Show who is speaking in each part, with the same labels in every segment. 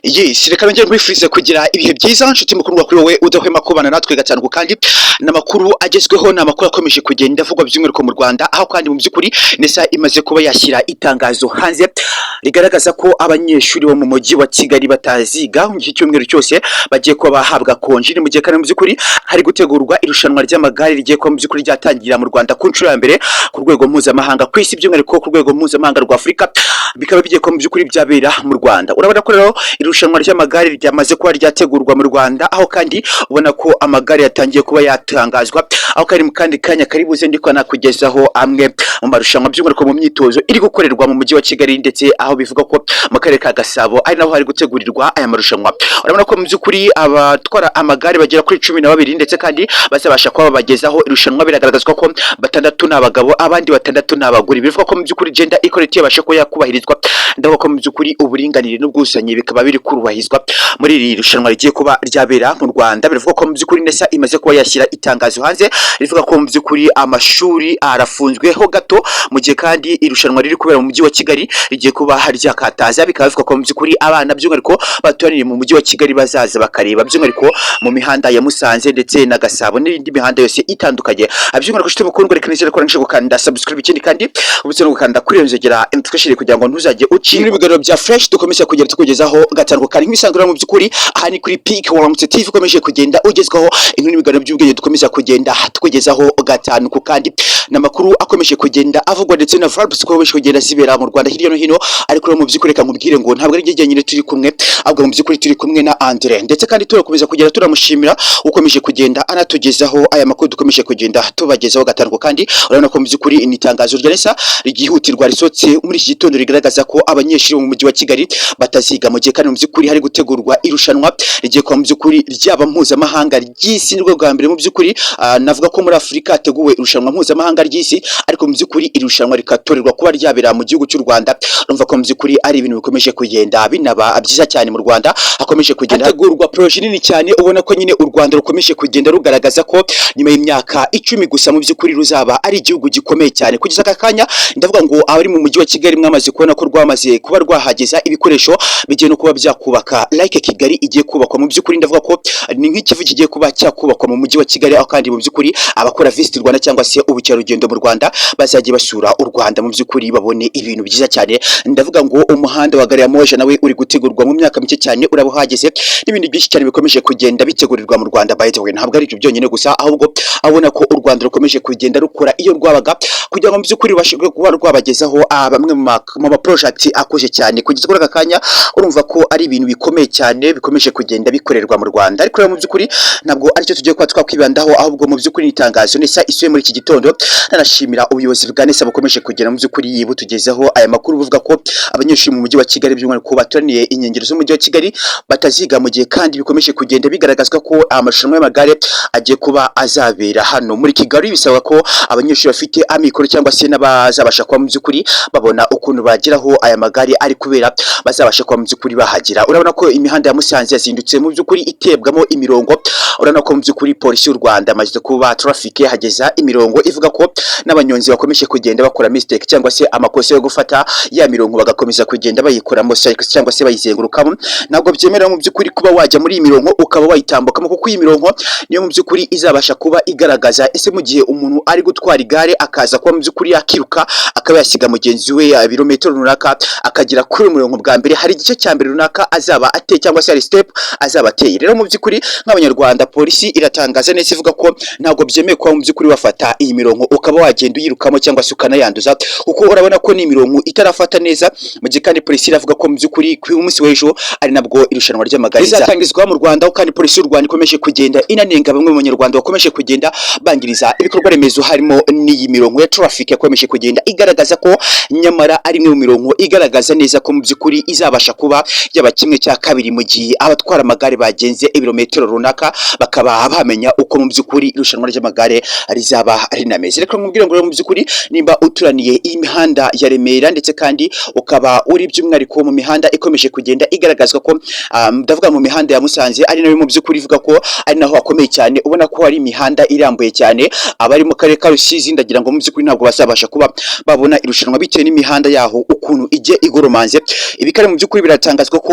Speaker 1: Yes, reka nongere nkwifurize kugira ibihe byiza nshuti mukuru kuri wowe udahwema kubana natwe gatanu kandi namakuru agezweho namakuru akomeje kugenda avugwa by'umwihariko mu Rwanda aho kandi mu by'ukuri nesa imaze kuba yashyira itangazo hanze rigaragaza ko abanyeshuri bo mu mujyi wa Kigali bataziga mu cyumweru cyose bagiye kuba bahabwa konji mu gihe kandi mu by'ukuri hari gutegurwa irushanwa ry'amagare rigiye kuba mu by'ukuri ryatangira mu Rwanda ku nshuro ya mbere ku rwego mpuzamahanga ku isi by'umwihariko ku rwego mpuzamahanga rwa Afurika bikaba bigiye kuba mu by'ukuri byabera mu Rwanda. Urabona ko rero irushanwa ry'amagare ryamaze kuba ryategurwa mu Rwanda aho kandi ubona ko amagare yatangiye kuba yatangazwa aho kari mu kandi kanya karibuze ndiko nakugezaho amwe mu marushanwa by'umwihariko mu myitozo iri gukorerwa mu mujyi wa Kigali ndetse aho bivuga ko mu karere ka Gasabo ari naho hari gutegurirwa aya marushanwa. Urabona ko mu by'ukuri abatwara amagare bagera kuri 12 ndetse kandi bazabasha kuba bagezaho irushanwa biragaragazwa ko batandatu n'abagabo abandi batandatu n'abagore bivuga ko mu by'ukuri gender equality yabasha ko yakubahirizwa ndavuga ko mu by'ukuri uburinganire n'ubwusanye bikaba biri kurubahirizwa muri iri rushanwa rigiye kuba ryabera mu Rwanda. Bivuga ko mu by'ukuri nesa imaze kuba yashyira itangazo hanze rivuga ko mu by'ukuri amashuri arafunzweho gato mu gihe kandi irushanwa riri kubera mu mujyi wa Kigali rigiye kuba ryakataza bikaba bivuga ko mu by'ukuri abana by'umwihariko batoraniye mu mujyi wa Kigali bazaza bakareba by'umwihariko mu mihanda ya Musanze ndetse na Gasabo n'indi mihanda yose itandukanye. By'umwihariko nshuti mukundwa reka nizere ko nje gukanda subscribe ikindi kandi ubutse no gukanda kuri nzogera mtwashire kugira ngo ntuzajye uci muri biganiro bya fresh dukomeje kugera tukugezaho gatanu kandi nk'isangura mu by'ukuri aha ni kuri Peak Waramutse TV ukomeje kugenda ugezwaho inkuru n'ibiganiro by'ubwenge dukomeza kugenda tukugezaho gatanu kandi namakuru akomeje kugenda avugwa ndetse na vibes ukomeje kugenda zibera mu Rwanda hirya no hino ariko mu by'ukuri reka nkubwire ngo ntabwo ari njye nyine turi kumwe ahubwo mu by'ukuri turi kumwe na Andre ndetse kandi turakomeza kugenda turamushimira ukomeje kugenda anatugezaho aya makuru dukomeje kugenda tubagezaho gatanu kandi urabona ko mu by'ukuri itangazo rya Nesa rigihutirwa risotse muri iki gitondo rigaragaza ko abanyeshuri mu mujyi wa Kigali bataziga mu gihe kandi mu by'ukuri hari gutegurwa irushanwa rigiye kwa mu by'ukuri ryaba mpuzamahanga ry'isi rwo bwa mbere mu by'ukuri navuga ko muri Afurika hateguwe irushanwa mpuzamahanga ry'isi ariko mu by'ukuri irushanwa rikatorerwa kuba ryabera mu gihugu cy'u Rwanda. Urumva ko mu by'ukuri ari ibintu bikomeje kugenda binaba byiza cyane mu Rwanda hakomeje kugenda hategurwa projet nini cyane ubona ko nyine u Rwanda rukomeje kugenda rugaragaza ko nyuma y'imyaka 10 gusa mu by'ukuri ruzaba ari igihugu gikomeye cyane kugeza akakanya ndavuga ngo abari mu mujyi wa Kigali mwamaze kubona ko rwamaze kuba rwahageza ibikoresho bigiye no kuba byakubaka like Kigali igiye kubakwa mu by'ukuri ndavuga ko ni nk'ikivu kigiye kuba cyakubakwa mu mujyi wa Kigali aho kandi mu by'ukuri abakora visit Rwanda cyangwa se ubukerarugendo mu Rwanda bazagiye basura u Rwanda mu by'ukuri babone ibintu byiza cyane. Ndavuga ngo umuhanda wa gari ya moje nawe uri gutegurwa mu myaka mike cyane urabahageze n'ibindi byinshi cyane bikomeje kugenda bitegurirwa mu Rwanda. By the way ntabwo ari ibyo byonyine gusa ahubwo abona ko u Rwanda rukomeje kugenda rukora iyo rwabaga kugira ngo mu by'ukuri bashobore kuba rwabagezaho bamwe mu project akoje cyane kugeza kuri akanya urumva ko ari ibintu bikomeye cyane bikomeje kugenda bikorerwa mu Rwanda. Ariko mu by'ukuri ntabwo aricyo tugiye kuba twakwibandaho ahubwo mu by'ukuri itangazo Nesa isuye muri iki gitondo nanashimira ubuyobozi bwa Nesa bukomeje kugera mu by'ukuri yibutugezeho aya makuru buvuga ko abanyeshuri mu mujyi wa Kigali by'umwihariko batoraniye inkengero z'umujyi wa Kigali bataziga mu gihe kandi bikomeje kugenda bigaragazwa ko amarushanwa y'amagare agiye kuba azabera hano muri Kigali. Bisaba ko abanyeshuri bafite amikoro cyangwa se n'abazabasha kuba mu by'ukuri babona ukuntu bageraho aya magare ari kubera bazabasha kuba mu by'ukuri bahagira. Urabona ko imihanda ya Musanze yazindutse mu by'ukuri itebwamo imirongo. Urabona ko mu by'ukuri polisi y'u Rwanda amaze kuba traffic hageza imirongo ivuga ko n'abanyonzi bakomeje kugenda bakora mistake cyangwa se amakosa yo gufata ya mirongo bagakomeza kugenda bayikoramo cyangwa se bayizengurukamo. Ntabwo byemera mu by'ukuri kuba wajya muri imirongo ukaba wayitambukamo kuko iyi mirongo niyo mu by'ukuri izabasha kuba igaragaza ese mu gihe umuntu ari gutwara igare akaza kuba mu by'ukuri yakiruka akaba yasiga mugenzi we ibirometero runaka akagira kuri umurongo bwa mbere hari igice cya mbere runaka azaba ateye cyangwa se hari step azaba ateye. Rero mu by'ukuri nk'abanyarwanda polisi iratangaza neza ivuga ko ntabwo byemeye kuba mu by'ukuri bafata iyi mirongo ukaba wagenda uyirukamo cyangwa se ukanayanduza kuko urabona ko ni imirongo itarafata neza mu gihe kandi polisi iravuga ko mu by'ukuri ku munsi w'ejo ari nabwo irushanwa ry'amagare rizatangizwa mu Rwanda kandi polisi y'u Rwanda ikomeje kugenda inanenga bamwe mu banyarwanda bakomeje kugenda bangiriza ibikorwa remezo harimo n'iyi mirongo ya traffic yakomeje kugenda igaragaza ko nyamara ari imwe mu mirongo igaragaza neza ko mu by'ukuri izabasha kuba yaba kimwe cya kabiri mu gihe abatwara amagare bagenze ibirometero runaka bakaba bamenya uko mu by'ukuri irushanwa ry'amagare rizaba rinameze. Reka nkubwire ngo mu by'ukuri nimba uturaniye imihanda ya Remera ndetse kandi ukaba uri by'umwihariko mu mihanda ikomeje kugenda igaragazwa ko ndavuga mu mihanda ya Musanze ari nayo mu by'ukuri ivuga ko ari naho hakomeye cyane, ubona ko hari imihanda irambuye cyane, abari mu karere ka Rusizi ndagira ngo mu by'ukuri ntabwo bazabasha kuba babona irushanwa bitewe n'imihanda yaho ukuntu ijye igoromanze. Ibikare mu by'ukuri biratangazwa ko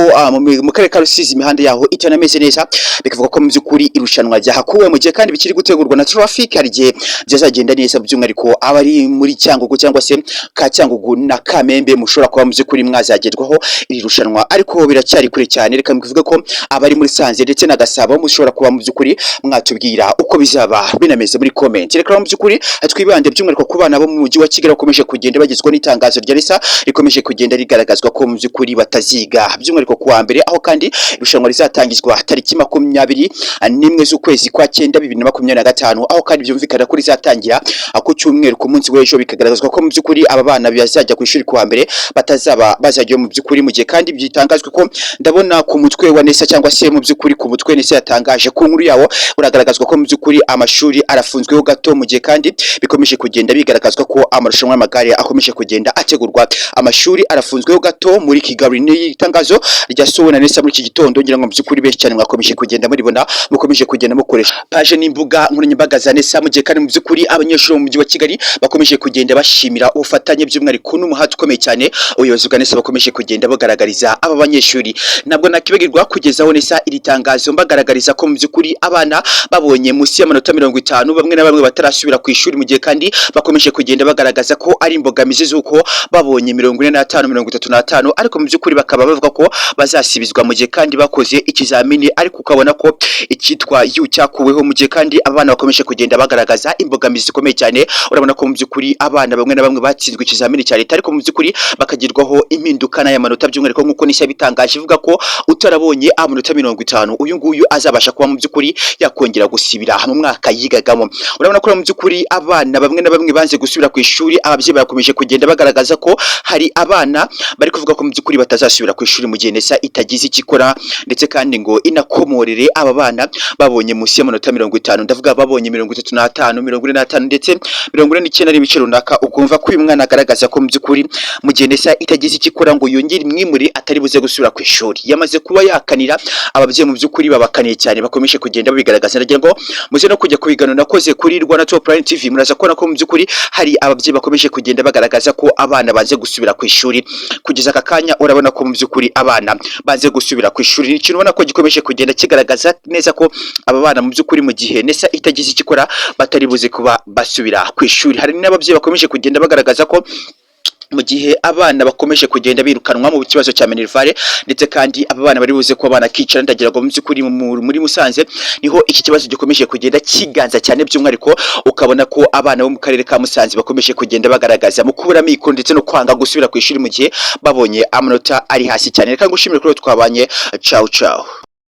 Speaker 1: mu karere ka Rusizi imihanda yaho itanameze neza, bikavuga ko mu by'ukuri irushanwa ryahakuwe mu gihe kandi bikiri gutegurwa na traffic, hari igihe byazagenda neza by'umwihariko abari muri Cyangugu cyangwa se ka Cyangugu na Kamembe mushobora kuba mu by'ukuri mwazagerwaho iri rushanwa, ariko biracyari kure cyane. Reka mbivuge ko abari muri Sanze ndetse na Gasabo mushobora kuba mu by'ukuri mwatubwira uko bizaba binameze muri comment. Reka mu by'ukuri twibande by'umwihariko ku bana bo mu mujyi wa Kigali bakomeje kugenda bagezwa n'itangazo rya RISA rikomeje kugenda rigaragazwa ko mu by'ukuri bataziga by'umwihariko kuwa mbere, aho kandi irushanwa rizatangizwa tariki 21 z'ukwezi kwa 9 2025, aho kandi byumvikana ko rizatangira ku cyumweru ku munsi w'ejo, bikagaragazwa ko mu by'ukuri aba bana bazajya ku ishuri kuwa mbere batazaba bazajya mu by'ukuri mu gihe kandi byitangazwe ko ndabona ku mutwe wa Nesa cyangwa se mu by'ukuri ku mutwe Nesa yatangaje ku nkuru yawo uragaragazwa ko mu by'ukuri amashuri arafunzweho gato, mu gihe kandi bikomeje kugenda bigaragazwa ko amarushanwa y'amagare akomeje kugenda ategurwa. Amashuri arafunzweho gato muri Kigali, ni itangazo ryasohowe na Nesa muri iki gitondo, ngira ngo mu by'ukuri benshi cyane mwakomeje kugenda muribona, mukomeje kugenda mukoresha page n'imbuga nkoranyambaga za Nesa, mu gihe kandi mu by'ukuri abanyeshuri mu mujyi wa Kigali bakomeje kugenda bashimira ubufatanye by'umwihariko n'umuhati ukomeye cyane ubuyobozi bwa Nesa bakomeje kugenda bagaragariza aba banyeshuri. Ntabwo nakibagirwa kugezaho Nesa iri tangazo mbagaragariza ko mu by'ukuri abana babonye munsi y'amanota 50 bamwe na bamwe batarasubira ku ishuri, mu gihe kandi bakomeje kugenda bagaragaza ko ari imbogamizi z'uko babonye 45 35, ariko mu by'ukuri bakaba bavuga ko bazasibizwa mu gihe kandi bakoze ikizamini, ariko ukabona ko icyitwa yu cyakuweho, mu gihe kandi abana bakomeje kugenda bagaragaza imbogamizi zikomeye cyane. Urabona ko mu by'ukuri abana bamwe na bamwe batsinzwe ikizamini cya leta, ariko mu by'ukuri bakagirwaho impinduka n'amanota by'umwihariko nk'uko Nisa bitangaje ivuga ko utarabonye amanota 50 uyu nguyu azabasha kuba mu by'ukuri yakongera gusibira mu mwaka yigagamo. Urabona ko mu by'ukuri abana bamwe na bamwe banze gusubira ku ishuri, ababyeyi bakomeje kugenda bagaragaza ko hari abana bari kuvuga ko mu by'ukuri batazasubira ku ishuri mu gihe Nesa itagize ikikora, ndetse kandi ngo inakomorere aba bana babonye munsi y'amanota 50, ndavuga babonye 35 45 ndetse 49 n'ibice runaka, ukumva ko uyu mwana agaragaza ko mu by'ukuri mu gihe Nesa itagize ikikora ngo yongere imwimure atari buze gusubira ku ishuri. Yamaze kuba yakanira ababyeyi mu by'ukuri babakaniye cyane, bakomeje kugenda babigaragaza. Ndagira ngo muze no kujya kubigana nakoze kuri Rwanda Top Line TV, muraza kubona ko mu by'ukuri hari ababyeyi bakomeje kugenda bagaragaza ko abana banze gusubira ku ishuri. Kugeza aka kanya urabona ko mu by'ukuri abana banze gusubira ku ishuri, ni ikintu ubona ko gikomeje kugenda kigaragaza neza ko aba bana mu by'ukuri mu gihe Nesa itagize ikikora batari buze kuba basubira ku ishuri. Hari n'ababyeyi bakomeje kugenda bagaragaza ko mu gihe abana bakomeje kugenda birukanwa mu kibazo cya Minervare, ndetse kandi aba bana bari buze kuba abana kicara, ndagira ngo mu by'ukuri muri Musanze niho iki kibazo gikomeje kugenda kiganza cyane, by'umwihariko ukabona ko abana bo mu karere ka Musanze bakomeje kugenda bagaragaza mu kubura mikoro ndetse no kwanga gusubira ku ishuri mu gihe babonye amanota ari hasi cyane. Reka ngushimire ko twabanye, ciao ciao.